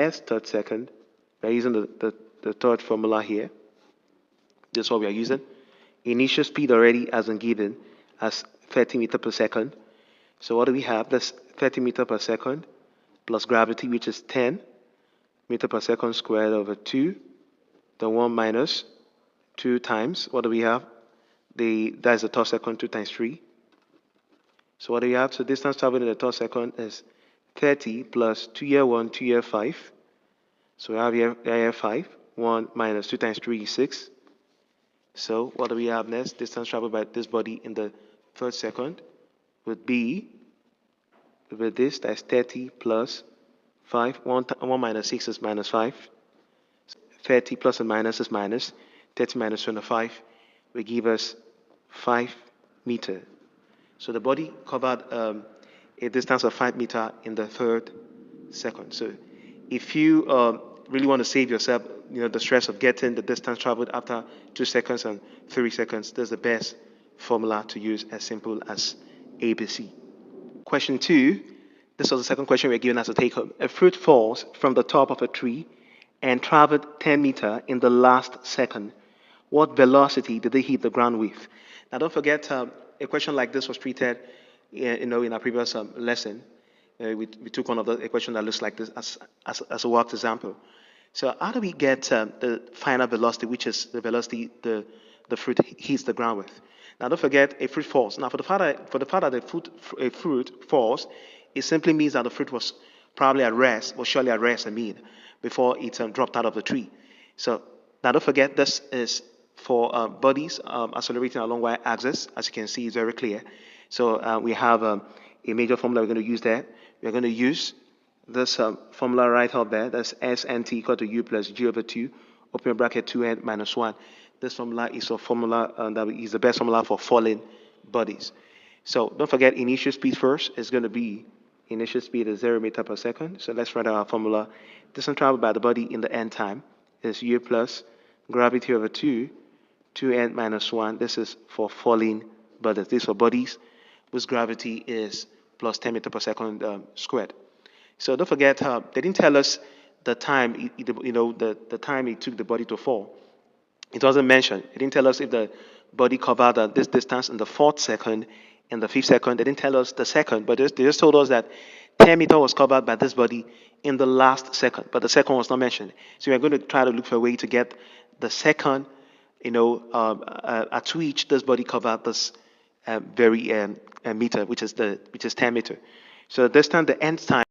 s third second. We're using the third formula here. This is what we are using. Initial speed already has been given as 30 meter per second. So what do we have? That's 30 meter per second plus gravity, which is 10 meter per second squared over 2. The 1 minus 2 times, what do we have? That's the third second, 2 times 3. So what do we have? So distance traveled in the third second is 30 plus 2 year 1, 2 year 5. So we have here 5. 1 minus 2 times 3 is 6. So what do we have next? Distance traveled by this body in the third second would be, with this, that's 30 plus 5. 1 minus 6 is minus 5. 30 plus and minus is minus. 30 minus 25 will give us 5 meter. So the body covered a distance of 5 meter in the third second. So if you really want to save yourself, the stress of getting the distance traveled after 2 seconds and 3 seconds, that's the best formula to use, as simple as ABC. Question 2. This was the second question we were given as a take-home. A fruit falls from the top of a tree and traveled 10 meter in the last second. What velocity did they hit the ground with? Now, don't forget, a question like this was treated, in our previous lesson. We took one of a question that looks like this as a worked example. So, how do we get the final velocity, which is the velocity the fruit hits the ground with? Now, don't forget, a fruit falls. Now, for the fact that a fruit falls, it simply means that the fruit was probably at rest, or surely at rest, before it dropped out of the tree. So, now don't forget, this is for bodies accelerating along y-axis. As you can see, it's very clear. So we have a major formula we're going to use there. We're going to use this formula right up there. That's S nt equal to u plus g over 2, open bracket 2n minus 1. This formula is a formula that is the best formula for falling bodies. So don't forget, initial speed first is going to be, initial speed is 0 meter per second. So let's write our formula. Distance traveled by the body in the n time is u plus gravity over 2n minus 1. This is for falling bodies. This is for bodies whose gravity is plus 10 meter per second squared. So don't forget, they didn't tell us the time, the time it took the body to fall. It wasn't mentioned. It didn't tell us if the body covered this distance in the 4th second, in the 5th second. They didn't tell us the second, but they just told us that 10 meter was covered by this body in the last second, but the second was not mentioned. So we're going to try to look for a way to get the second, at which this body covered this very meter, which is 10 meter. So this time, the end time